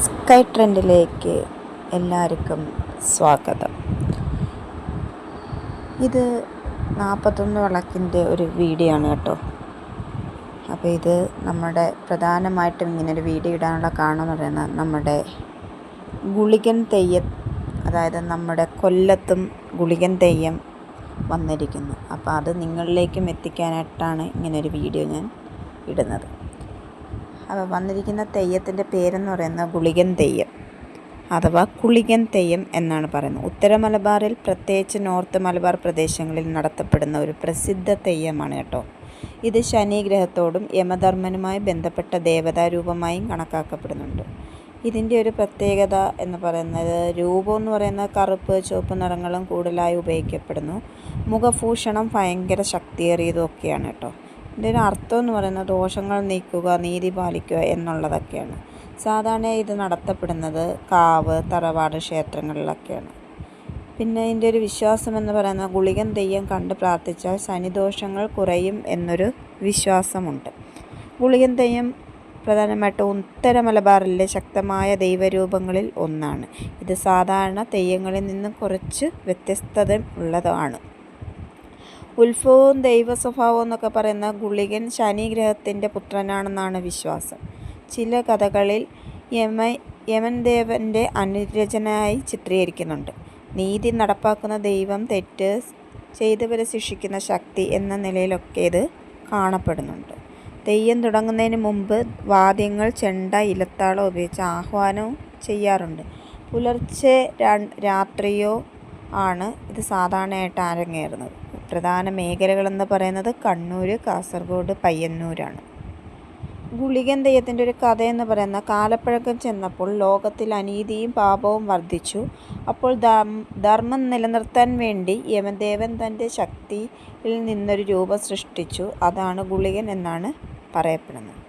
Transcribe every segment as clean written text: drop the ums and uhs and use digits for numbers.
Sky ട്രെൻഡിലേക്ക് എല്ലാവർക്കും സ്വാഗതം. ഇത് 41 വിളക്കിൻ്റെ ഒരു വീഡിയോ ആണ് കേട്ടോ. അപ്പോൾ ഇത് നമ്മുടെ പ്രധാനമായിട്ടും ഇങ്ങനൊരു വീഡിയോ ഇടാനുള്ള കാരണം എന്ന് പറയുന്നത് നമ്മുടെ ഗുളികൻ തെയ്യം, അതായത് നമ്മുടെ കൊല്ലത്തും ഗുളികൻ തെയ്യം വന്നിരിക്കുന്നു. അപ്പോൾ അത് നിങ്ങളിലേക്കും എത്തിക്കാനായിട്ടാണ് ഇങ്ങനൊരു വീഡിയോ ഞാൻ ഇടുന്നത്. അപ്പോൾ വന്നിരിക്കുന്ന തെയ്യത്തിൻ്റെ പേരെന്ന് പറയുന്നത് ഗുളികൻ തെയ്യം അഥവാ കുളികൻ തെയ്യം എന്നാണ് പറയുന്നത്. ഉത്തര മലബാറിൽ, പ്രത്യേകിച്ച് നോർത്ത് മലബാർ പ്രദേശങ്ങളിൽ നടത്തപ്പെടുന്ന ഒരു പ്രസിദ്ധ തെയ്യമാണ് കേട്ടോ. ഇത് ശനി ഗ്രഹത്തോടും യമധർമ്മനുമായി ബന്ധപ്പെട്ട ദേവതാരൂപമായും കണക്കാക്കപ്പെടുന്നുണ്ട്. ഇതിൻ്റെ ഒരു പ്രത്യേകത എന്ന് പറയുന്നത് രൂപം എന്ന് പറയുന്നത് കറുപ്പ്, ചുവപ്പ് നിറങ്ങളും കൂടുതലായി ഉപയോഗിക്കപ്പെടുന്നു. മുഖഭൂഷണം ഭയങ്കര ശക്തിയേറിയതൊക്കെയാണ് കേട്ടോ. ഇതിൻ്റെ ഒരു അർത്ഥം എന്ന് പറയുന്നത് ദോഷങ്ങൾ നീക്കുക, നീതി പാലിക്കുക എന്നുള്ളതൊക്കെയാണ്. സാധാരണ ഇത് നടത്തപ്പെടുന്നത് കാവ്, തറവാട് ക്ഷേത്രങ്ങളിലൊക്കെയാണ്. പിന്നെ ഇതിൻ്റെ ഒരു വിശ്വാസം എന്ന് പറയുന്നത് ഗുളികൻ തെയ്യം കണ്ട് പ്രാർത്ഥിച്ചാൽ ശനിദോഷങ്ങൾ കുറയും എന്നൊരു വിശ്വാസമുണ്ട്. ഗുളികൻ തെയ്യം പ്രധാനമായിട്ടും ഉത്തര മലബാറിലെ ശക്തമായ ദൈവരൂപങ്ങളിൽ ഒന്നാണ്. ഇത് സാധാരണ തെയ്യങ്ങളിൽ നിന്ന് കുറച്ച് വ്യത്യസ്തത ഉള്ളതാണ്. ഉത്ഭവവും ദൈവ സ്വഭാവവും എന്നൊക്കെ പറയുന്ന ഗുളികൻ ശനി ഗ്രഹത്തിൻ്റെ പുത്രനാണെന്നാണ് വിശ്വാസം. ചില കഥകളിൽ യമൻ ദേവൻ്റെ അനുരചനയായി ചിത്രീകരിക്കുന്നുണ്ട്. നീതി നടപ്പാക്കുന്ന ദൈവം, തെറ്റ് ചെയ്തവരെ ശിക്ഷിക്കുന്ന ശക്തി എന്ന നിലയിലൊക്കെ ഇത് കാണപ്പെടുന്നുണ്ട്. തെയ്യം തുടങ്ങുന്നതിന് മുമ്പ് വാദ്യങ്ങൾ, ചെണ്ട, ഇലത്താളം ഉപയോഗിച്ച് ആഹ്വാനവും ചെയ്യാറുണ്ട്. പുലർച്ചെ രാത്രിയോ ആണ് ഇത് സാധാരണയായിട്ട് അരങ്ങേറുന്നത്. പ്രധാന മേഖലകളെന്ന് പറയുന്നത് കണ്ണൂർ, കാസർഗോഡ്, പയ്യന്നൂരാണ്. ഗുളികൻ തെയ്യത്തിൻ്റെ ഒരു കഥയെന്ന് പറയുന്ന കാലപ്പഴക്കം ചെന്നപ്പോൾ ലോകത്തിൽ അനീതിയും പാപവും വർദ്ധിച്ചു. അപ്പോൾ ധർമ്മം നിലനിർത്താൻ വേണ്ടി യമദേവൻ തൻ്റെ ശക്തിയിൽ നിന്നൊരു രൂപം സൃഷ്ടിച്ചു. അതാണ് ഗുളികൻ എന്നാണ് പറയപ്പെടുന്നത്.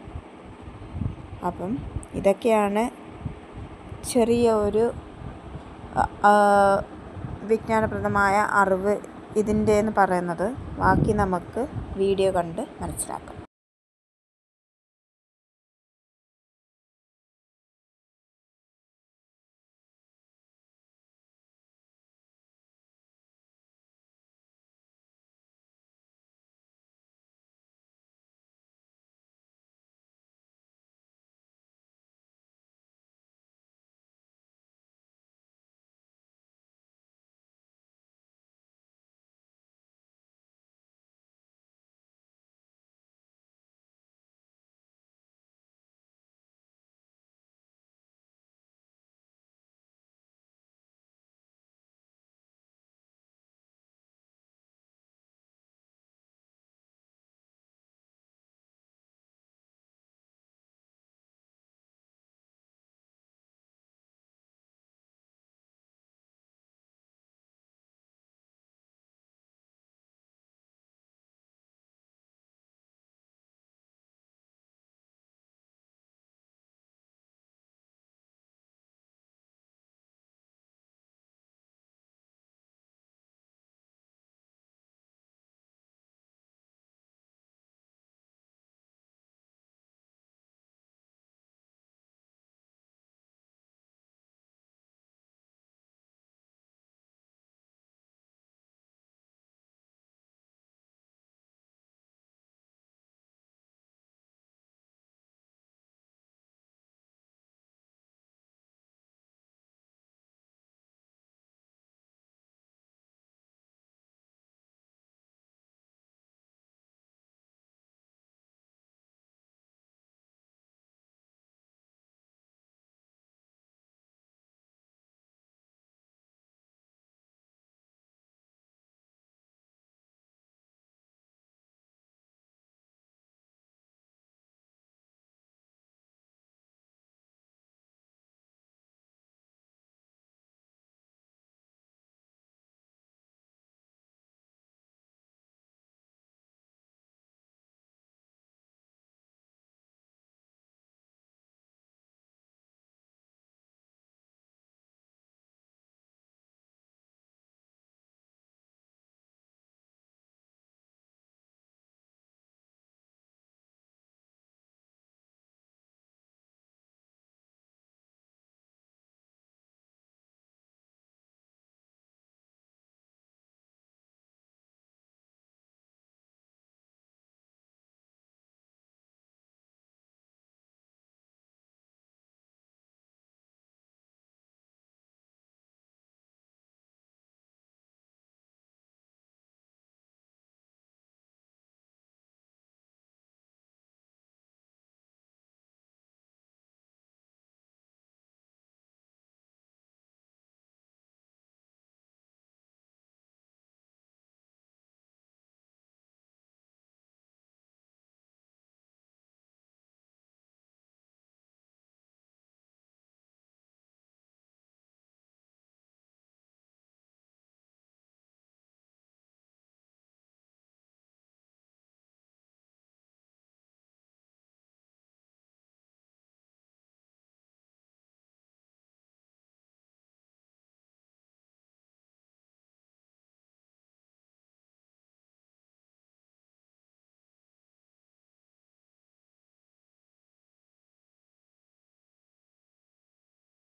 അപ്പം ഇതൊക്കെയാണ് ചെറിയ ഒരു വിജ്ഞാനപ്രദമായ അറിവ് ഇതിൻ്റെ എന്ന് പറയുന്നത്. ബാക്കി നമുക്ക് വീഡിയോ കണ്ട് മനസ്സിലാക്കാം.